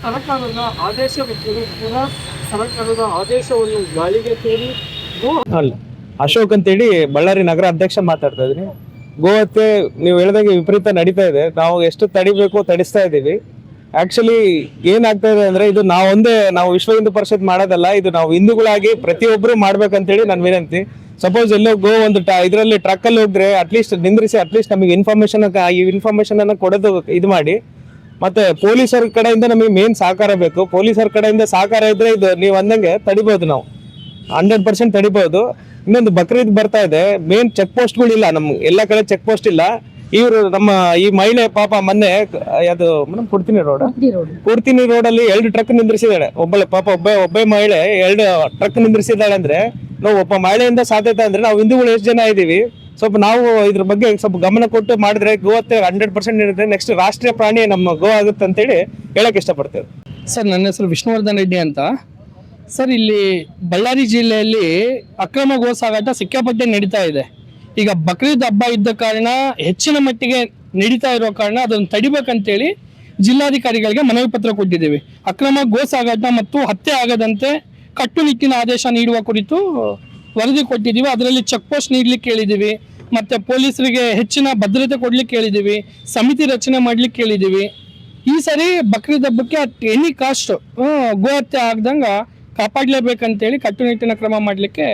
ಸರ್ಕಾರದ ಆದೇಶವಿದ್ದರೂ ಕೂಡ ಸರ್ಕಾರದ ಆದೇಶವನ್ನು ಗಾಳಿಗೆ ತೂರಿ ಅಲ್ಲ ಅಶೋಕ್ ಅಂತೇಳಿ ಬಳ್ಳಾರಿ ನಗರ ಅಧ್ಯಕ್ಷ ಮಾತಾಡ್ತಾ ಇದ್ದೀನಿ. ಗೋಹತ್ಯೆ ನೀವು ಹೇಳಿದಂಗೆ ವಿಪರೀತ ನಡೀತಾ ಇದೆ. ನಾವು ಎಷ್ಟು ತಡಿಬೇಕು ತಡಿಸ್ತಾ ಇದ್ದೀವಿ. ಆಕ್ಚುಲಿ ಏನಾಗ್ತಾ ಇದೆ ಅಂದ್ರೆ ಇದು ನಾವು ವಿಶ್ವ ಹಿಂದೂ ಪರಿಷತ್ ಮಾಡೋದಲ್ಲ, ಇದು ನಾವು ಹಿಂದೂಗಳಾಗಿ ಪ್ರತಿಯೊಬ್ಬರು ಮಾಡ್ಬೇಕಂತೇಳಿ ನನ್ನ ವಿನಂತಿ. ಸಪೋಸ್ ಎಲ್ಲೋ ಗೋ ಒಂದು ಇದರಲ್ಲಿ ಟ್ರಕ್ ಅಲ್ಲಿ ಹೋದ್ರೆ ಅಟ್ಲೀಸ್ಟ್ ನಿಂದ್ರಿಸಿ, ಅಟ್ಲೀಸ್ಟ್ ನಮಗೆ ಇನ್ಫಾರ್ಮೇಶನ್ ಅನ್ನ ಕೊಡೋದು ಇದು ಮಾಡಿ. ಮತ್ತೆ ಪೊಲೀಸರ ಕಡೆಯಿಂದ ನಮಗೆ ಮೇನ್ ಸಹಕಾರ ಬೇಕು. ಪೊಲೀಸರ ಕಡೆಯಿಂದ ಸಹಕಾರ ಇದ್ರೆ ಇದು ನೀವು ಅಂದಂಗೆ ತಡಿಬಹುದು, ನಾವು 100% ತಡಿಬಹುದು. ಇನ್ನೊಂದು ಬಕ್ರೀದ್ ಬರ್ತಾ ಇದೆ, ಮೇನ್ ಚೆಕ್ ಪೋಸ್ಟ್ಗಳು ಇಲ್ಲ, ನಮ್ ಎಲ್ಲಾ ಕಡೆ ಚೆಕ್ ಪೋಸ್ಟ್ ಇಲ್ಲ. ಇವರು ನಮ್ಮ ಈ ಮಹಿಳೆ ಪಾಪ ಮೊನ್ನೆ ಅದು ಮೇಡಮ್ ಕೊಡ್ತೀನಿ ರೋಡ್ ಅಲ್ಲಿ 2 ಟ್ರಕ್ ನಿಂದ್ರಿಸಿದಾಳೆ. ಒಬ್ಬ ಮಹಿಳೆ 2 ಟ್ರಕ್ ನಿಂದ್ರಿಸಿದಾಳೆ ಅಂದ್ರೆ ನಾವು ಒಬ್ಬ ಮಹಿಳೆಯಿಂದ ಸಾಧ್ಯತೆ ಅಂದ್ರೆ ನಾವು ಹಿಂದೂಗಳು ಎಷ್ಟು ಜನ ಇದೀವಿ. ಸ್ವಲ್ಪ ನಾವು ಇದ್ರ ಬಗ್ಗೆ ಸ್ವಲ್ಪ ಗಮನ ಕೊಟ್ಟು ಮಾಡಿದ್ರೆ ಗೋಹತ್ಯೆ 100% ಇರುತ್ತೆ. ನೆಕ್ಸ್ಟ್ ರಾಷ್ಟ್ರೀಯ ಪ್ರಾಣಿ ನಮ್ಮ ಗೋ ಆಗುತ್ತೆ ಅಂತೇಳಿ ಹೇಳಕ್ ಇಷ್ಟಪಡ್ತೇವೆ. ಸರ್, ನನ್ನ ಹೆಸರು ವಿಷ್ಣುವರ್ಧನ್ ರೆಡ್ಡಿ ಅಂತ. ಸರ್, ಇಲ್ಲಿ ಬಳ್ಳಾರಿ ಜಿಲ್ಲೆಯಲ್ಲಿ ಅಕ್ರಮ ಗೋ ಸಾಗಾಟ ಸಿಕ್ಕಾಪಟ್ಟೆ ನಡೀತಾ ಇದೆ. ಈಗ ಬಕ್ರೀದ್ ಹಬ್ಬ ಇದ್ದ ಕಾರಣ ಹೆಚ್ಚಿನ ಮಟ್ಟಿಗೆ ನಡೀತಾ ಇರೋ ಕಾರಣ ಅದನ್ನು ತಡಿಬೇಕಂತೇಳಿ ಜಿಲ್ಲಾಧಿಕಾರಿಗಳಿಗೆ ಮನವಿ ಪತ್ರ ಕೊಟ್ಟಿದ್ದೀವಿ. ಅಕ್ರಮ ಗೋ ಸಾಗಾಟ ಮತ್ತು ಹತ್ಯೆ ಆಗದಂತೆ ಕಟ್ಟುನಿಟ್ಟಿನ ಆದೇಶ ನೀಡುವ ಕುರಿತು ವರದಿ ಕೊಟ್ಟಿದ್ದೀವಿ. ಅದರಲ್ಲಿ ಚೆಕ್ ಪೋಸ್ಟ್ ನೀಡ್ಲಿಕ್ಕೆ ಹೇಳಿದ್ದೀವಿ, ಮತ್ತೆ ಪೊಲೀಸರಿಗೆ ಹೆಚ್ಚಿನ ಭದ್ರತೆ ಕೊಡ್ಲಿಕ್ಕೆ ಹೇಳಿದ್ದೀವಿ, ಸಮಿತಿ ರಚನೆ ಮಾಡ್ಲಿಕ್ಕೆ ಹೇಳಿದ್ದೀವಿ. ಈ ಸರಿ ಬಕ್ರೀದ್ ಹಬ್ಬಕ್ಕೆ ಅಟ್ ಎನಿ ಕಾಸ್ಟ್ ಗೋ ಹತ್ಯೆ ಆಗ್ದಂಗೆ ಕಾಪಾಡಲೇಬೇಕಂತೇಳಿ ಕಟ್ಟುನಿಟ್ಟಿನ ಕ್ರಮ ಮಾಡಲಿಕ್ಕೆ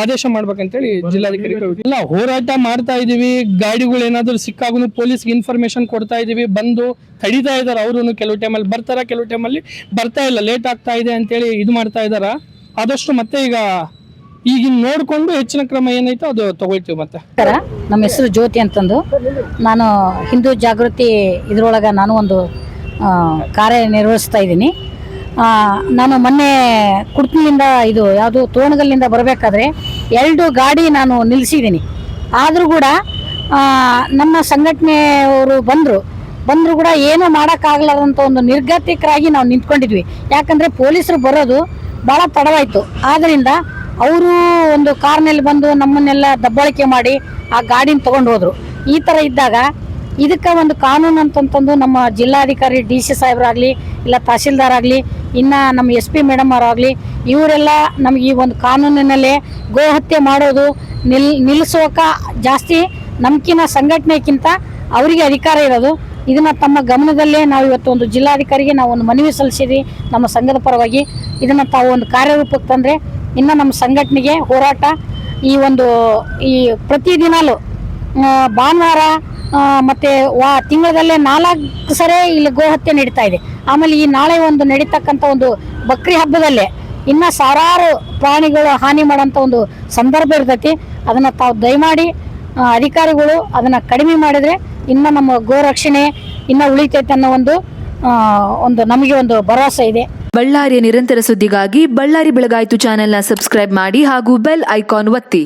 ಆದೇಶ ಮಾಡ್ಬೇಕಂತೇಳಿ ಜಿಲ್ಲಾಧಿಕಾರಿ ಇಲ್ಲ ಹೋರಾಟ ಮಾಡ್ತಾ ಇದೀವಿ. ಗಾಡಿಗಳು ಏನಾದ್ರು ಸಿಕ್ಕಾಗೂ ಪೊಲೀಸ್ಗೆ ಇನ್ಫಾರ್ಮೇಶನ್ ಕೊಡ್ತಾ ಇದೀವಿ, ಬಂದು ತಡಿತಾ ಇದಾರೆ. ಅವರು ಕೆಲವು ಟೈಮಲ್ಲಿ ಬರ್ತಾರ, ಕೆಲವು ಟೈಮಲ್ಲಿ ಬರ್ತಾ ಇಲ್ಲ, ಲೇಟ್ ಆಗ್ತಾ ಇದೆ ಅಂತೇಳಿ ಇದು ಮಾಡ್ತಾ ಇದಾರ. ಆದಷ್ಟು ಮತ್ತೆ ಈಗಿನ ನೋಡ್ಕೊಂಡು ಹೆಚ್ಚಿನ ಕ್ರಮ ಏನೈತೋ ಅದು ತಗೊಳ್ತೀವಿ. ಮತ್ತೆ ನಮ್ಮ ಹೆಸರು ಜ್ಯೋತಿ ಅಂತಂದು, ನಾನು ಹಿಂದೂ ಜಾಗೃತಿ ಇದ್ರೊಳಗೆ ನಾನು ಒಂದು ಕಾರ್ಯನಿರ್ವಹಿಸ್ತಾ ಇದ್ದೀನಿ. ನಾನು ಮೊನ್ನೆ ಕುಡ್ತಿನಿಂದ ಇದು ಯಾವುದು ತೋಣಗಲ್ಲಿಂದ ಬರಬೇಕಾದ್ರೆ 2 ಗಾಡಿ ನಾನು ನಿಲ್ಲಿಸಿದ್ದೀನಿ. ಆದರೂ ಕೂಡ ನಮ್ಮ ಸಂಘಟನೆಯವರು ಬಂದರು ಕೂಡ ಏನೂ ಮಾಡೋಕ್ಕಾಗಲಾರ್ದಂಥ ಒಂದು ನಿರ್ಗತಿಕರಾಗಿ ನಾವು ನಿಂತ್ಕೊಂಡಿದ್ವಿ. ಯಾಕಂದರೆ ಪೊಲೀಸರು ಬರೋದು ಭಾಳ ತಡವಾಯಿತು. ಆದ್ದರಿಂದ ಅವರು ಒಂದು ಕಾರ್ನಲ್ಲಿ ಬಂದು ನಮ್ಮನ್ನೆಲ್ಲ ದಬ್ಬಾಳಿಕೆ ಮಾಡಿ ಆ ಗಾಡಿನ ತೊಗೊಂಡು ಹೋದರು. ಈ ಥರ ಇದ್ದಾಗ ಇದಕ್ಕೆ ಒಂದು ಕಾನೂನು ಅಂತಂತಂದು ನಮ್ಮ ಜಿಲ್ಲಾಧಿಕಾರಿ DC ಸಾಹೇಬರಾಗಲಿ, ಇಲ್ಲ ತಹಸೀಲ್ದಾರ್ ಆಗಲಿ, ಇನ್ನು ನಮ್ಮ SP ಮೇಡಮ್ ಅವರಾಗಲಿ, ಇವರೆಲ್ಲ ನಮಗೆ ಈ ಒಂದು ಕಾನೂನಿನಲ್ಲೇ ಗೋ ಹತ್ಯೆ ಮಾಡೋದು ನಿಲ್ಲಿಸೋಕೆ ಜಾಸ್ತಿ ನಮ್ಕಿನ ಸಂಘಟನೆಗಿಂತ ಅವರಿಗೆ ಅಧಿಕಾರ ಇರೋದು. ಇದನ್ನು ತಮ್ಮ ಗಮನದಲ್ಲೇ ನಾವು ಇವತ್ತು ಒಂದು ಜಿಲ್ಲಾಧಿಕಾರಿಗೆ ನಾವು ಒಂದು ಮನವಿ ಸಲ್ಲಿಸಿದ್ವಿ ನಮ್ಮ ಸಂಘದ ಪರವಾಗಿ. ಇದನ್ನು ತಾವು ಒಂದು ಕಾರ್ಯರೂಪಕ್ಕೆ ತಂದರೆ ಇನ್ನು ನಮ್ಮ ಸಂಘಟನೆಗೆ ಹೋರಾಟ ಈ ಪ್ರತಿದಿನಲೂ ಭಾನುವಾರ ಮತ್ತು ತಿಂಗಳದಲ್ಲೇ 4 ಸರಿ ಇಲ್ಲಿ ಗೋ ಹತ್ಯೆ ನಡೀತಾ ಇದೆ. ಆಮೇಲೆ ಈ ನಾಳೆ ಒಂದು ನಡೀತಕ್ಕಂಥ ಒಂದು ಬಕ್ರಿ ಹಬ್ಬದಲ್ಲೇ ಇನ್ನು ಸಾವಿರಾರು ಪ್ರಾಣಿಗಳು ಹಾನಿ ಮಾಡೋಂಥ ಒಂದು ಸಂದರ್ಭ ಇರ್ತೈತಿ. ಅದನ್ನು ತಾವು ದಯಮಾಡಿ ಅಧಿಕಾರಿಗಳು ಅದನ್ನು ಕಡಿಮೆ ಮಾಡಿದರೆ ಇನ್ನು ನಮ್ಮ ಗೋ ರಕ್ಷಣೆ ಇನ್ನೂ ಉಳಿತೈತೆ ಅನ್ನೋ ಒಂದು ನಮಗೆ ಒಂದು ಭರವಸೆ ಇದೆ. ಬಳ್ಳಾರಿಯ ನಿರಂತರ ಸುದ್ದಿಗಾಗಿ ಬಳ್ಳಾರಿ ಬೆಳಗಾಯಿತು ಚಾನೆಲ್ನ ಸಬ್ಸ್ಕ್ರೈಬ್ ಮಾಡಿ ಹಾಗೂ ಬೆಲ್ ಐಕಾನ್ ಒತ್ತಿ.